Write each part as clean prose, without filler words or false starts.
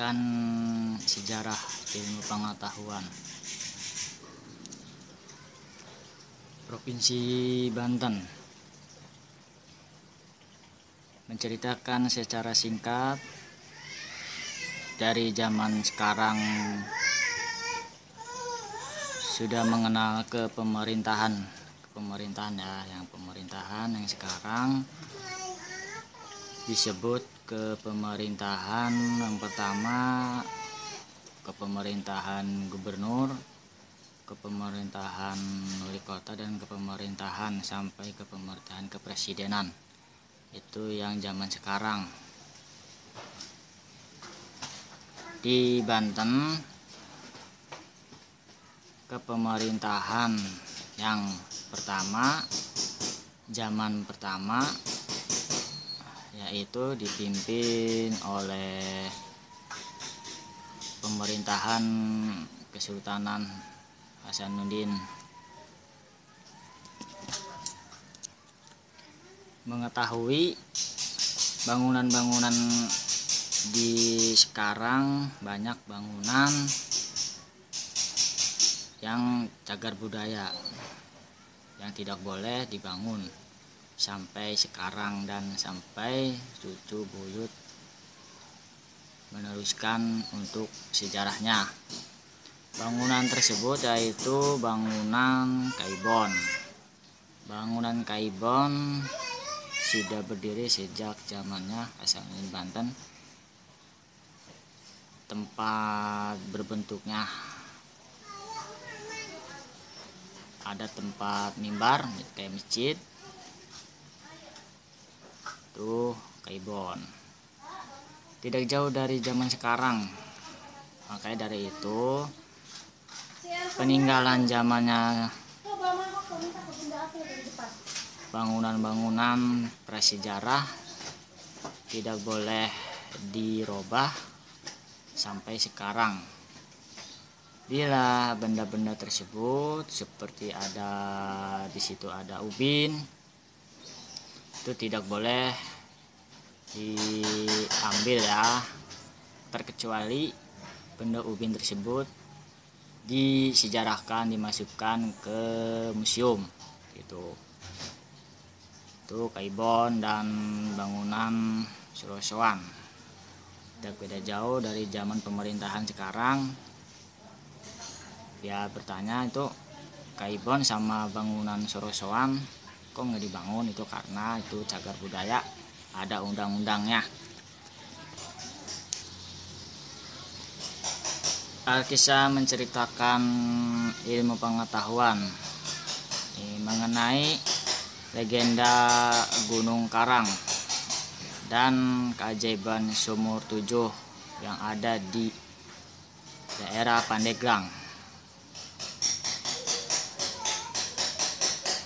menceritakan sejarah ilmu pengetahuan Provinsi Banten, menceritakan secara singkat dari zaman sekarang sudah mengenal pemerintahan ya, yang pemerintahan yang sekarang disebut kepemerintahan yang pertama, kepemerintahan gubernur, kepemerintahan wali kota, dan kepemerintahan sampai ke pemerintahan kepresidenan. Itu yang zaman sekarang. Di Banten, kepemerintahan yang pertama, zaman pertama, yaitu dipimpin oleh pemerintahan Kesultanan Hasanuddin. Mengetahui bangunan-bangunan di sekarang, banyak bangunan yang cagar budaya yang tidak boleh dibangun sampai sekarang dan sampai cucu buyut meneruskan untuk sejarahnya. Bangunan tersebut yaitu bangunan Kaibon. Bangunan Kaibon sudah berdiri sejak zamannya Hasanuddin Banten. Tempat berbentuknya ada tempat mimbar kayak masjid, tuh Kaibon. Tidak jauh dari zaman sekarang. Makanya dari itu peninggalan zamannya bangunan-bangunan prasejarah tidak boleh dirubah sampai sekarang. Bila benda-benda tersebut seperti ada di situ ada ubin, itu tidak boleh diambil ya, terkecuali benda ubin tersebut disejarahkan, dimasukkan ke museum gitu. Itu Kaibon dan bangunan Sorosoan. Tidak beda jauh dari zaman pemerintahan sekarang. Dia bertanya itu Kaibon sama bangunan Sorosoan kok nggak dibangun, itu karena itu cagar budaya, ada undang-undangnya. Alkisah menceritakan ilmu pengetahuan mengenai legenda Gunung Karang dan keajaiban Sumur Tujuh yang ada di daerah Pandeglang,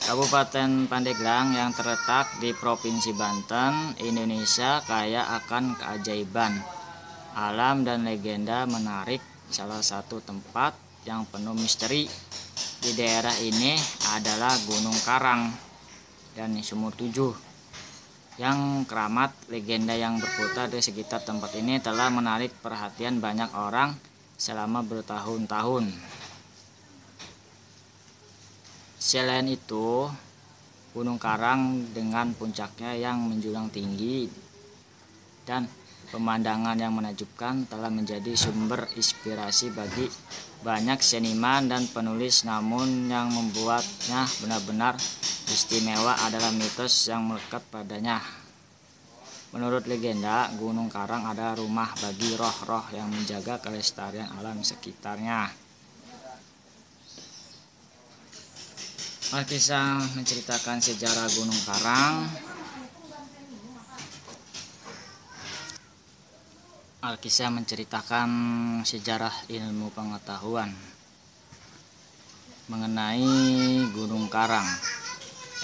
Kabupaten Pandeglang yang terletak di Provinsi Banten, Indonesia, kaya akan keajaiban alam dan legenda menarik. Salah satu tempat yang penuh misteri di daerah ini adalah Gunung Karang dan Sumur Tujuh. Yang keramat legenda yang berputar di sekitar tempat ini telah menarik perhatian banyak orang selama bertahun-tahun. Selain itu, Gunung Karang dengan puncaknya yang menjulang tinggi dan pemandangan yang menakjubkan telah menjadi sumber inspirasi bagi banyak seniman dan penulis. Namun yang membuatnya benar-benar istimewa adalah mitos yang melekat padanya. Menurut legenda, Gunung Karang adalah rumah bagi roh-roh yang menjaga kelestarian alam sekitarnya. Alkisah menceritakan sejarah Gunung Karang. Alkisah menceritakan sejarah ilmu pengetahuan mengenai Gunung Karang.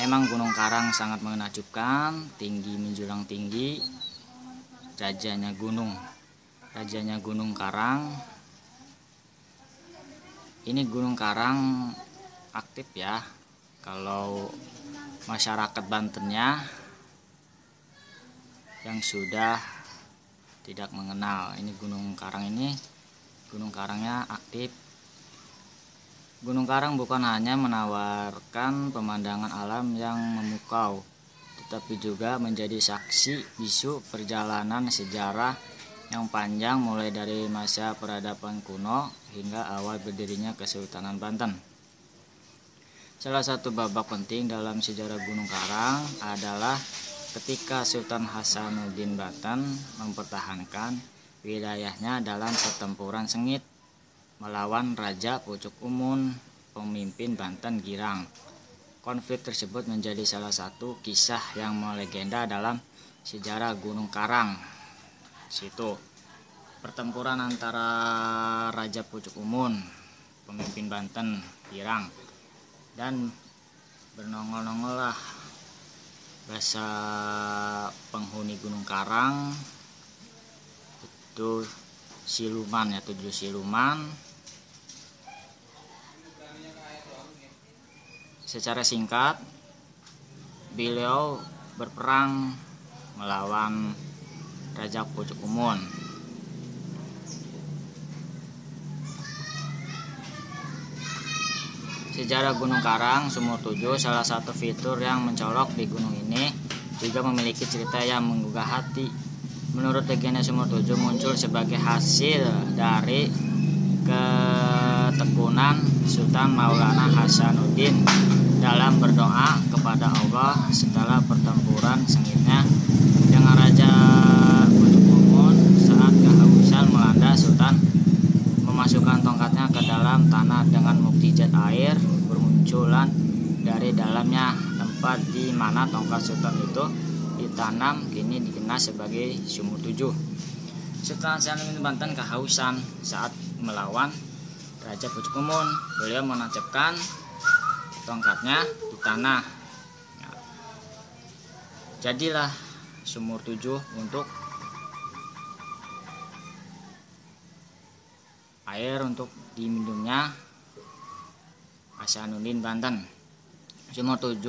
Emang Gunung Karang sangat menakjubkan, tinggi menjulang tinggi. Rajanya Gunung Karang. Ini Gunung Karang aktif ya. Kalau masyarakat Bantennya yang sudah tidak mengenal. Ini Gunung Karang ini, Gunung Karangnya aktif. Gunung Karang bukan hanya menawarkan pemandangan alam yang memukau, tetapi juga menjadi saksi bisu perjalanan sejarah yang panjang mulai dari masa peradaban kuno hingga awal berdirinya Kesultanan Banten. Salah satu babak penting dalam sejarah Gunung Karang adalah ketika Sultan Hasanuddin Banten mempertahankan wilayahnya dalam pertempuran sengit melawan Raja Pucuk Umun, pemimpin Banten Girang. Konflik tersebut menjadi salah satu kisah yang melegenda dalam sejarah Gunung Karang. Situ pertempuran antara Raja Pucuk Umun, pemimpin Banten Girang, dan bernongol-nongol lah bahasa penghuni Gunung Karang itu siluman, ya 7 siluman. Secara singkat, beliau berperang melawan Raja Pucuk Umun. Sejarah Gunung Karang Sumur 7, salah satu fitur yang mencolok di gunung ini, juga memiliki cerita yang menggugah hati. Menurut legenda, Sumur 7 muncul sebagai hasil dari ketekunan Sultan Maulana Hasanuddin dalam berdoa kepada Allah setelah pertempuran sengitnya dengan Raja Pucuk Umun. Saat kehausan melanda, Sultan memasukkan tongkatnya ke dalam tanah dengan mukjizat air bermunculan dari dalamnya. Tempat di mana tongkat Sultan itu ditanam kini dikenal sebagai Sumur 7. Sultan Hasanuddin Banten kehausan saat melawan Raja Pucuk Umun. Beliau menancapkan tongkatnya di tanah. Jadilah Sumur 7 untuk air untuk diminumnya Hasanuddin Banten. Sumur 7,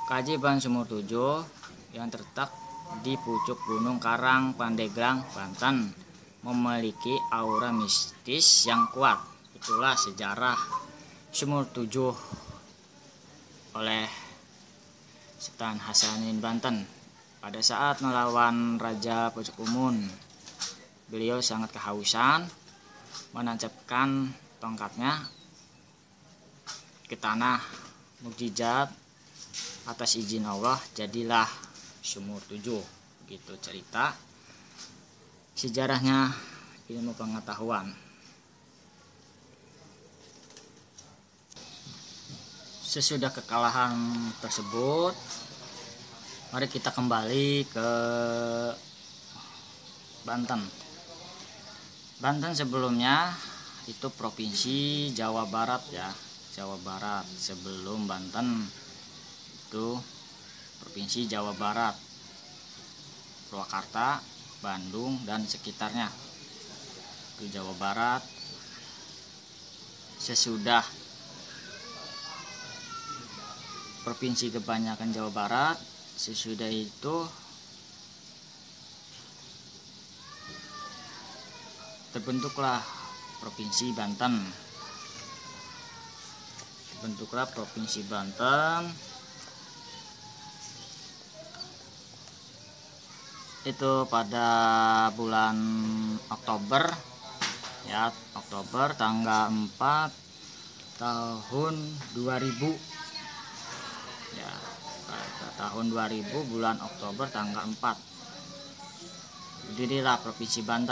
keajaiban Sumur 7 yang terletak di pucuk Gunung Karang, Pandeglang, Banten, memiliki aura mistis yang kuat. Itulah sejarah Sumur 7 oleh Sultan Hasanuddin Banten. Pada saat melawan Raja Pucuk Umun, beliau sangat kehausan, menancapkan tongkatnya ke tanah. Mukjizat atas izin Allah, jadilah Sumur 7. Begitu cerita sejarahnya, ilmu pengetahuan. Sesudah kekalahan tersebut, mari kita kembali ke Banten. Banten sebelumnya itu provinsi Jawa Barat, ya, Jawa Barat. Sebelum Banten itu provinsi Jawa Barat, Purwakarta, Bandung dan sekitarnya itu Jawa Barat. Sesudah provinsi kebanyakan Jawa Barat, sesudah itu terbentuklah Provinsi Banten. Bentuklah Provinsi Banten itu pada bulan Oktober, ya, Oktober tanggal 4 tahun 2000, ya, pada tahun 2000 bulan Oktober tanggal 4 berdirilah Provinsi Banten.